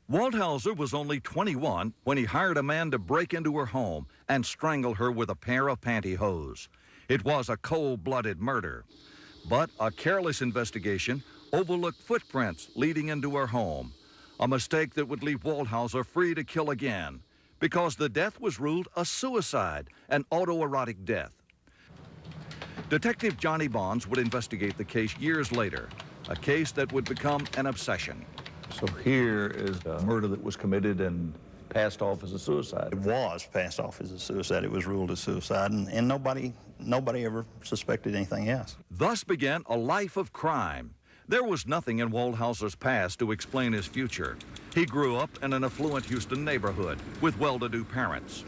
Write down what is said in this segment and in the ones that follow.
Walhauser was only 21 when he hired a man to break into her home and strangle her with a pair of pantyhose. It was a cold-blooded murder. But a careless investigation overlooked footprints leading into her home, a mistake that would leave Walhauser free to kill again because the death was ruled a suicide, an autoerotic death. Detective Johnny Bonds would investigate the case years later, a case that would become an obsession. So here is a murder that was committed and passed off as a suicide. It was passed off as a suicide. It was ruled as suicide, and nobody ever suspected anything else. Thus began a life of crime. There was nothing in Walhauser's past to explain his future. He grew up in an affluent Houston neighborhood with well-to-do parents.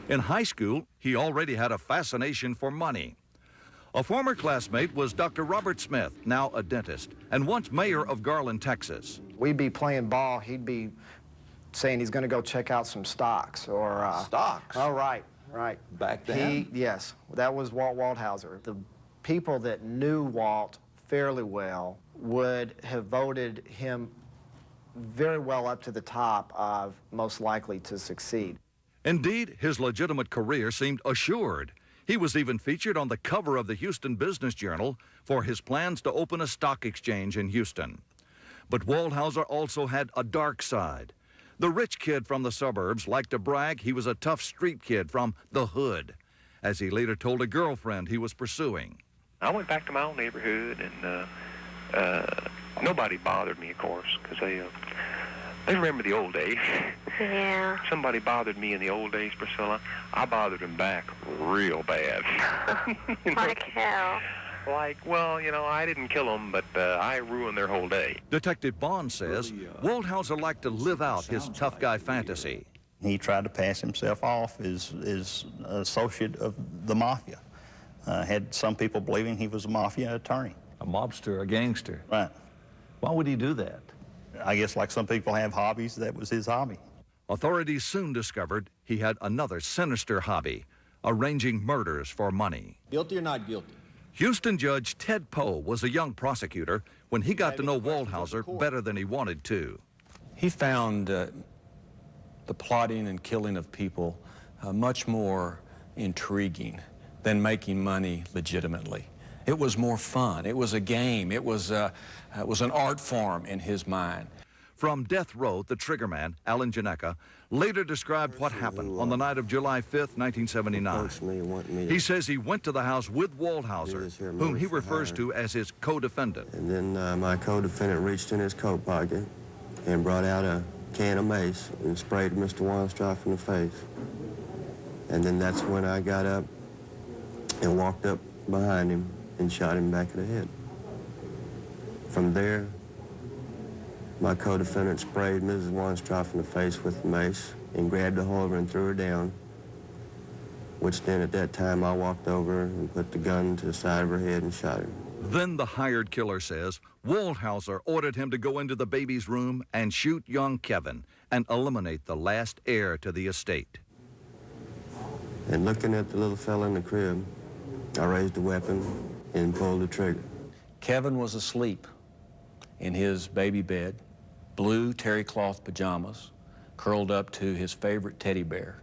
In high school, he already had a fascination for money. A former classmate was Dr. Robert Smith, now a dentist, and once mayor of Garland, Texas. We'd be playing ball, he'd be saying he's going to go check out some stocks or... Stocks? Oh, right. Back then? Yes, that was Walt Walhauser. The people that knew Walt fairly well would have voted him very well up to the top of most likely to succeed. Indeed, his legitimate career seemed assured. He was even featured on the cover of the Houston Business Journal for his plans to open a stock exchange in Houston. But Walhauser also had a dark side. The rich kid from the suburbs liked to brag he was a tough street kid from the hood, as he later told a girlfriend he was pursuing. I went back to my own neighborhood, and nobody bothered me, of course, because they remember the old days. Yeah. Somebody bothered me in the old days, Priscilla. I bothered them back real bad. Like hell. Like, well, I didn't kill them, but I ruined their whole day. Detective Bond says Walhauser liked to live out his tough guy fantasy. He tried to pass himself off as an associate of the mafia. Had some people believing he was a mafia attorney. A mobster, a gangster. Right. Why would he do that? I guess like some people have hobbies, that was his hobby. Authorities soon discovered he had another sinister hobby, arranging murders for money. Guilty or not guilty? Houston Judge Ted Poe was a young prosecutor when he got to know Walhauser better than he wanted to. He found the plotting and killing of people much more intriguing than making money legitimately. It was more fun. It was a game. It was an art form in his mind. From death row, the triggerman, Alan Janeka, later described what happened on the night of July 5th, 1979. He says he went to the house with Walhauser, whom he refers to as his co-defendant. And then my co-defendant reached in his coat pocket and brought out a can of mace and sprayed Mr. Weinstraff in the face. And then that's when I got up and walked up behind him and shot him back in the head. From there, my co-defendant sprayed Mrs. Weinstraff in the face with the mace and grabbed a hold of her and threw her down, which then at that time I walked over and put the gun to the side of her head and shot her. Then the hired killer says Walhauser ordered him to go into the baby's room and shoot young Kevin and eliminate the last heir to the estate. And looking at the little fella in the crib, I raised the weapon and pulled the trigger. Kevin was asleep in his baby bed, blue terry cloth pajamas, curled up to his favorite teddy bear,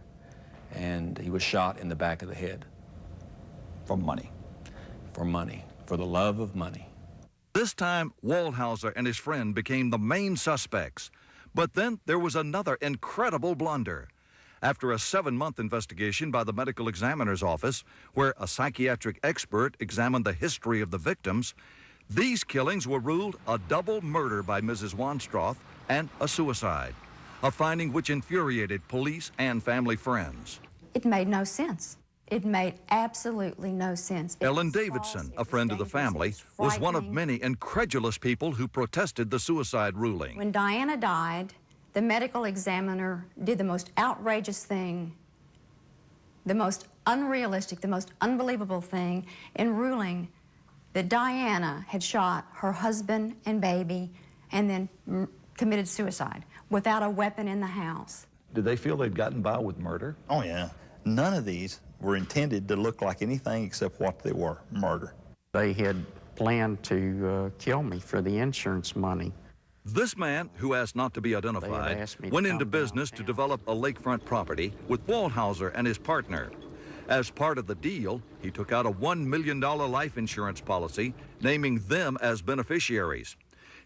and he was shot in the back of the head. For money. For money, for the love of money. This time, Walhauser and his friend became the main suspects. But then there was another incredible blunder. After a 7-month investigation by the medical examiner's office, where a psychiatric expert examined the history of the victims, these killings were ruled a double murder by Mrs. Weinstraff and a suicide, a finding which infuriated police and family friends. It made no sense. It made absolutely no sense. Ellen Davidson, a friend of the family, was one of many incredulous people who protested the suicide ruling. When Diana died, the medical examiner did the most outrageous thing, the most unrealistic, the most unbelievable thing in ruling that Diana had shot her husband and baby and then committed suicide without a weapon in the house. Did they feel they'd gotten by with murder? Oh, yeah. None of these were intended to look like anything except what they were, murder. They had planned to kill me for the insurance money. This man, who asked not to be identified, asked me to went come into business to develop a lakefront property with Walhauser and his partner. As part of the deal, he took out a $1 million life insurance policy, naming them as beneficiaries.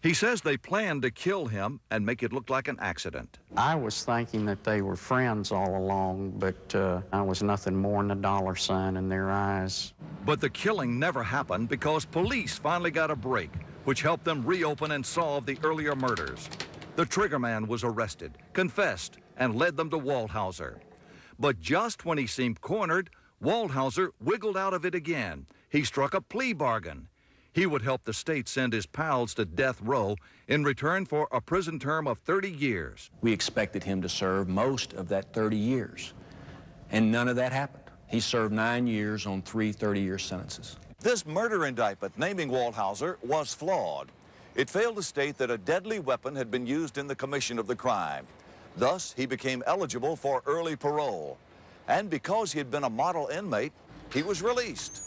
He says they planned to kill him and make it look like an accident. I was thinking that they were friends all along, but I was nothing more than a dollar sign in their eyes. But the killing never happened because police finally got a break, which helped them reopen and solve the earlier murders. The triggerman was arrested, confessed, and led them to Walhauser. But just when he seemed cornered, Walhauser wiggled out of it again. He struck a plea bargain. He would help the state send his pals to death row in return for a prison term of 30 years. We expected him to serve most of that 30 years, and none of that happened. He served 9 years on 3 30-year sentences. This murder indictment naming Walhauser was flawed. It failed to state that a deadly weapon had been used in the commission of the crime. Thus, he became eligible for early parole. And because he had been a model inmate, he was released.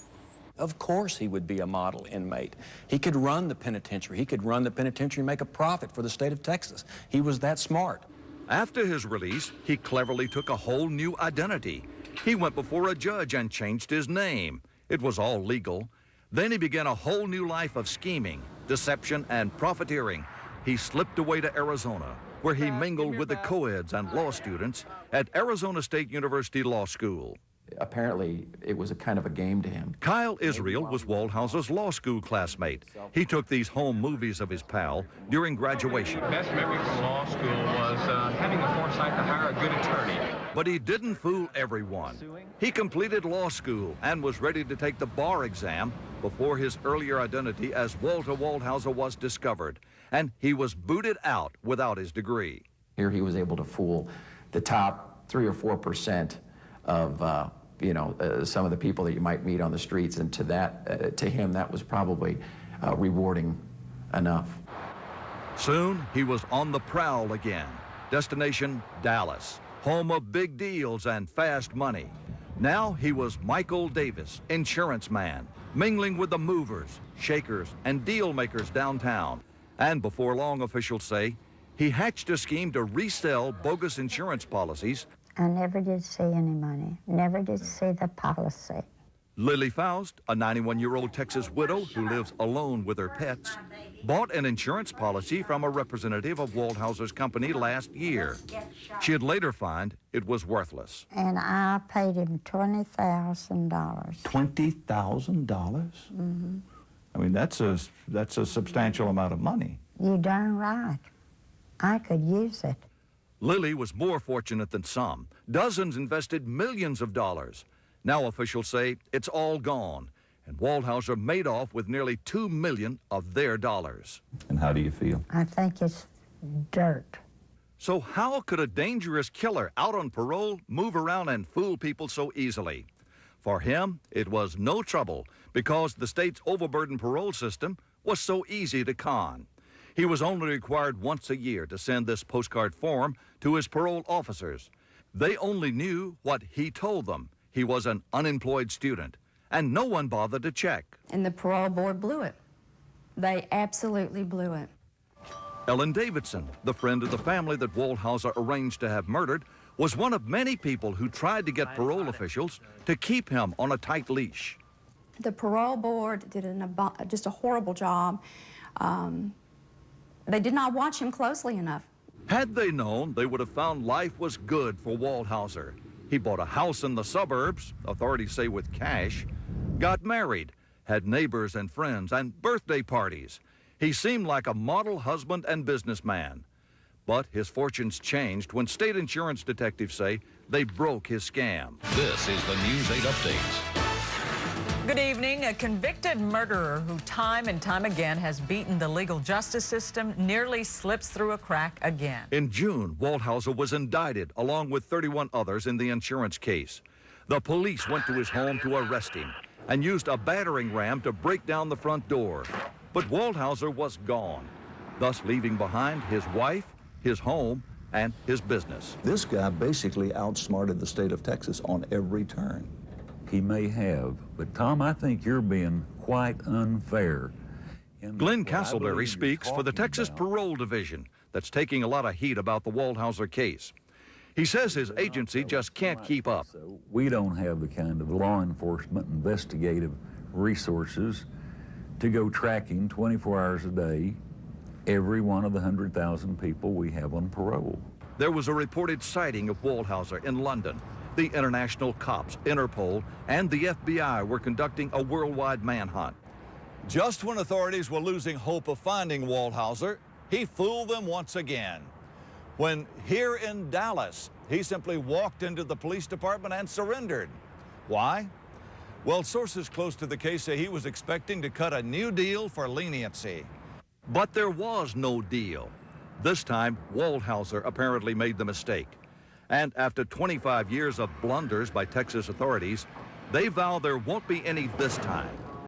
Of course he would be a model inmate. He could run the penitentiary. He could run the penitentiary and make a profit for the state of Texas. He was that smart. After his release, he cleverly took a whole new identity. He went before a judge and changed his name. It was all legal. Then he began a whole new life of scheming, deception, and profiteering. He slipped away to Arizona, where he mingled with the co-eds and law students at Arizona State University Law School. Apparently, it was a kind of a game to him. Kyle Israel was Walhauser's law school classmate. He took these home movies of his pal during graduation. Best memory from law school was having the foresight to hire a good attorney. But he didn't fool everyone. He completed law school and was ready to take the bar exam before his earlier identity as Walter Walhauser was discovered, and he was booted out without his degree. Here he was able to fool the top 3 or 4% of some of the people that you might meet on the streets, and to him that was probably rewarding enough. Soon he was on the prowl again. Destination Dallas, home of big deals and fast money. Now he was Michael Davis, insurance man, mingling with the movers, shakers, and deal makers downtown. And before long, officials say, he hatched a scheme to resell bogus insurance policies. I never did see any money, never did see the policy. Lily Faust, a 91-year-old Texas widow who lives alone with her pets, bought an insurance policy from a representative of Walhauser's company last year. She'd later find it was worthless. And I paid him $20,000. $20,000? Mm-hmm. I mean, that's a substantial amount of money. You darn right. I could use it. Lily was more fortunate than some. Dozens invested millions of dollars. Now officials say it's all gone, and Walhauser made off with nearly $2 million of their dollars. And how do you feel? I think it's dirt. So how could a dangerous killer out on parole move around and fool people so easily? For him, it was no trouble because the state's overburdened parole system was so easy to con. He was only required once a year to send this postcard form to his parole officers. They only knew what he told them. He was an unemployed student, and no one bothered to check. And the parole board blew it. They absolutely blew it. Ellen Davidson, the friend of the family that Walhauser arranged to have murdered, was one of many people who tried to get parole officials to keep him on a tight leash. The parole board did just a horrible job. They did not watch him closely enough. Had they known, they would have found life was good for Walhauser. He bought a house in the suburbs, authorities say with cash, got married, had neighbors and friends and birthday parties. He seemed like a model husband and businessman. But his fortunes changed when state insurance detectives say they broke his scam. This is the News 8 Update. Good evening. A convicted murderer who time and time again has beaten the legal justice system nearly slips through a crack again. In June, Walhauser was indicted along with 31 others in the insurance case. The police went to his home to arrest him and used a battering ram to break down the front door. But Walhauser was gone, thus leaving behind his wife, his home, and his business. This guy basically outsmarted the state of Texas on every turn. He may have, but Tom, I think you're being quite unfair. Glenn Castleberry speaks for the Texas Parole Division that's taking a lot of heat about the Walhauser case. He says his agency just can't keep up. We don't have the kind of law enforcement investigative resources to go tracking 24 hours a day every one of the 100,000 people we have on parole. There was a reported sighting of Walhauser in London. The international cops, Interpol, and the FBI were conducting a worldwide manhunt. Just when authorities were losing hope of finding Walhauser, he fooled them once again. When here in Dallas, he simply walked into the police department and surrendered. Why? Well, sources close to the case say he was expecting to cut a new deal for leniency. But there was no deal. This time, Walhauser apparently made the mistake. And after 25 years of blunders by Texas authorities, they vow there won't be any this time.